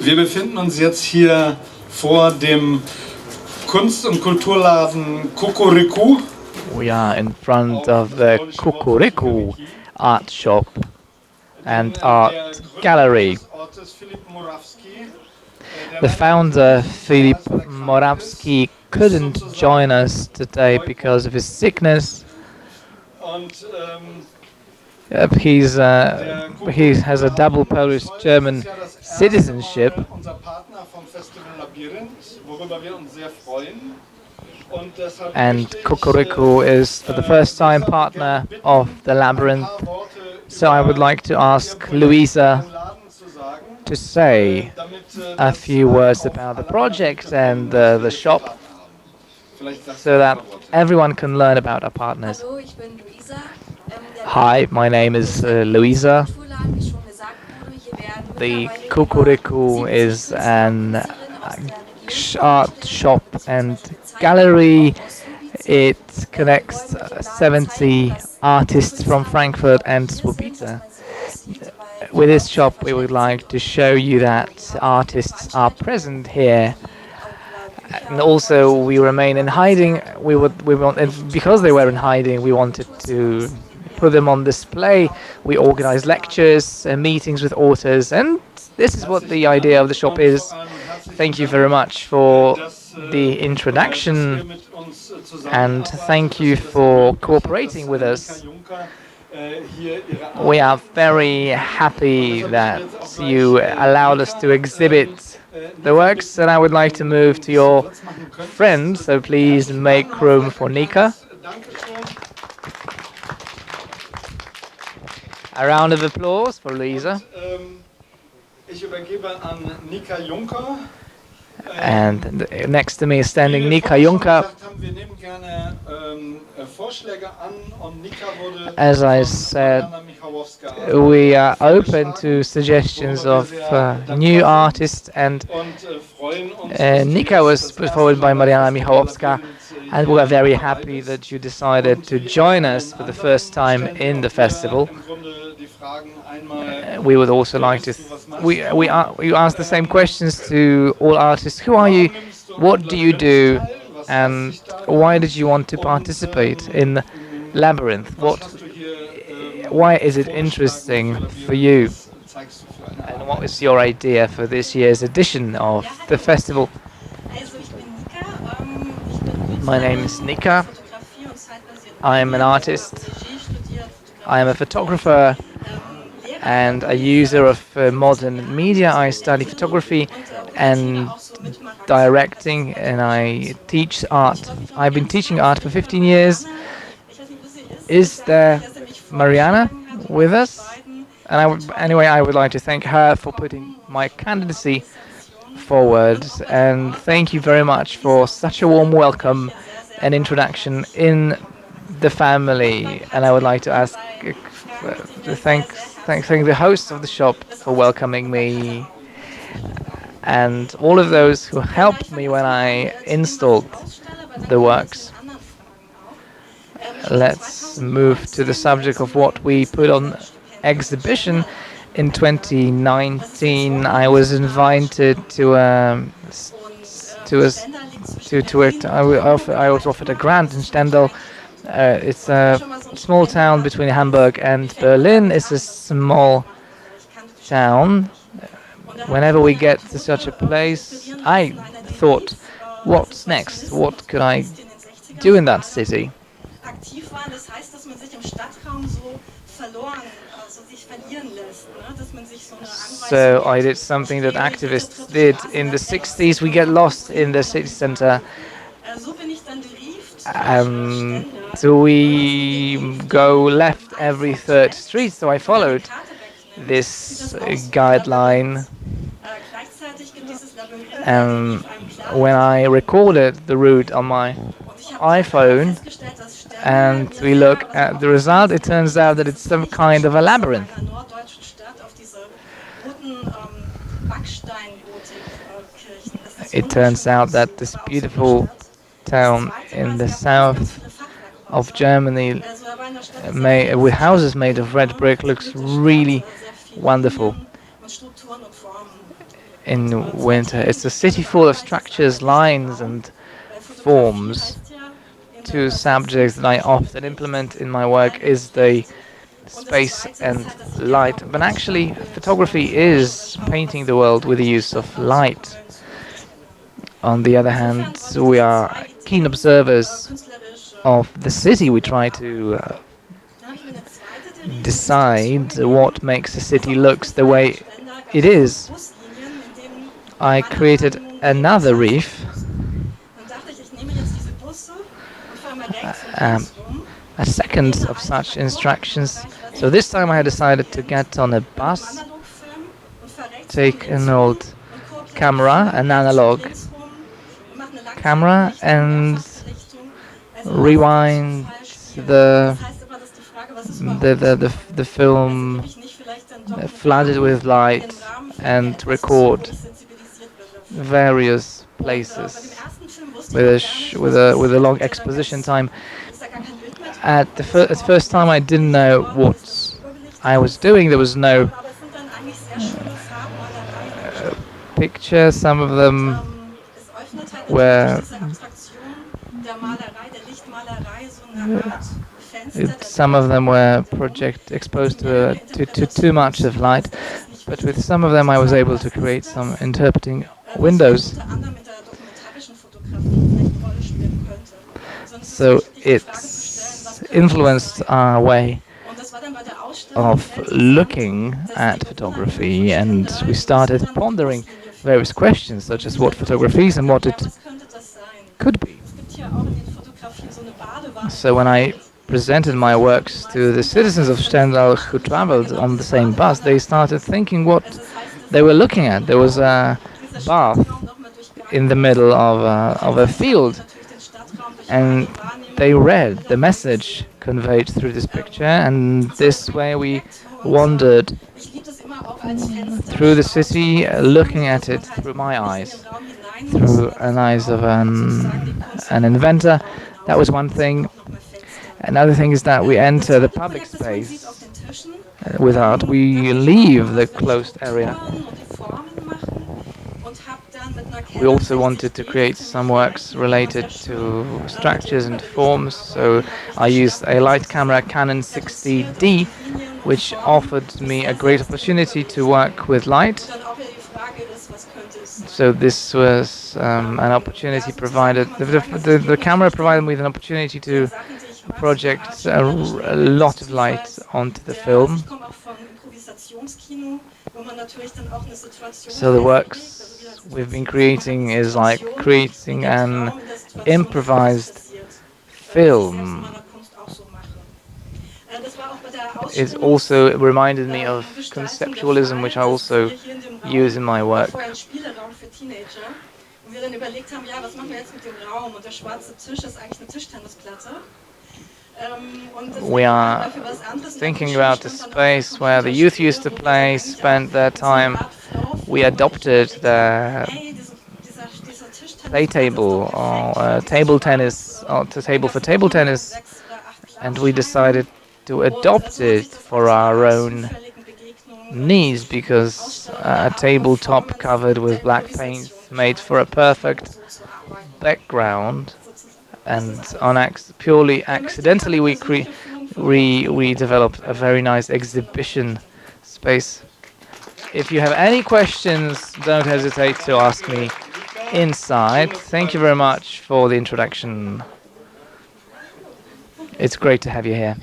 Wir befinden uns jetzt hier vor dem Kunst- und Kulturladen Cocorico. We are in front of the Cocorico art shop and art gallery. The founder, Filip Morawski, couldn't join us today because of his sickness. He has a double Polish-German citizenship. And Cocorico is for the first time partner of the Labyrinth. So I would like to ask Luisa to say a few words about the project and the shop so that everyone can learn about our partners. Hi, my name is Luisa. The Cocorico is an art shop and gallery. It connects 70 artists from Frankfurt and Swabita. With this shop, we would like to show you that artists are present here, and also we remain in hiding. Because they were in hiding, we wanted to put them on display. We organize lectures and meetings with authors, and this is what the idea of the shop is. Thank you very much for the introduction, and thank you for cooperating with us. We are very happy that you allowed us to exhibit the works, and I would like to move to your friend, so please make room for Nica. A round of applause for Luisa. And next to me is standing Nica Juncker. As I said, we are open to suggestions of new artists, and Nica was put forward by Mariana Michałowska, and we are very happy that you decided to join us for the first time in the festival. We would also like to we ask the same questions to all artists. Who are you? What do you do? And why did you want to participate in Labyrinth? Why is it interesting for you? And what is your idea for this year's edition of the festival? My name is Nica. I am an artist. I am a photographer and a user of modern media. I study photography and directing, and I teach art. I've been teaching art for 15 years. Is there Mariana with us? And anyway, I would like to thank her for putting my candidacy forward, and thank you very much for such a warm welcome and introduction in the family. And I would like to ask to thank the hosts of the shop for welcoming me, and all of those who helped me when I installed the works. Let's move to the subject of what we put on exhibition. In 2019, I was invited I was offered a grant in Stendal. It's a small town between Hamburg and Berlin. It's a small town. Whenever we get to such a place, I thought, what's next? What could I do in that city? So I did something that activists did in the 60s. We get lost in the city center. So we go left every third street. So I followed this guideline. When I recorded the route on my iPhone and we look at the result, it turns out that it's some kind of a labyrinth. It turns out that this beautiful town in the south of Germany, with houses made of red brick, looks really wonderful. in winter. It's a city full of structures, lines, and forms. Two subjects that I often implement in my work is the space and light. But actually, photography is painting the world with the use of light. On the other hand, we are keen observers of the city. We try to decide what makes a city looks the way it is. I created another reef, um, a second of such instructions. So this time I decided to get on a bus, take an old camera, an analog camera, and rewind the film, flood it with light, and record various places with a long exposition time. At the first time, I didn't know what I was doing. There was no picture. Some of them were project exposed to too much of light, but with some of them I was able to create some interpreting windows. So it's influenced our way of looking at photography, and we started pondering various questions such as what photography is and what it could be. So when I presented my works to the citizens of Stendal who traveled on the same bus, they started thinking what they were looking at. There was a bath in the middle of a field, and they read the message conveyed through this picture, and this way we wandered through the city, looking at it through my eyes, through an eyes of an inventor. That was one thing. Another thing is that we enter the public space without we leave the closed area. We also wanted to create some works related to structures and forms, so I used a light camera, Canon 60D, which offered me a great opportunity to work with light. So this was an opportunity provided, the camera provided me with an opportunity to project a lot of light onto the film. So the works we've been creating is like creating an improvised film. It also reminded me of conceptualism, which I also use in my work. We are thinking about the space where the youth used to play, spend their time. We adopted the play table or table tennis, or the table for table tennis, and we decided to adopt it for our own needs, because a tabletop covered with black paint made for a perfect background, and purely accidentally we developed a very nice exhibition space. If you have any questions, don't hesitate to ask me inside. Thank you very much for the introduction. It's great to have you here.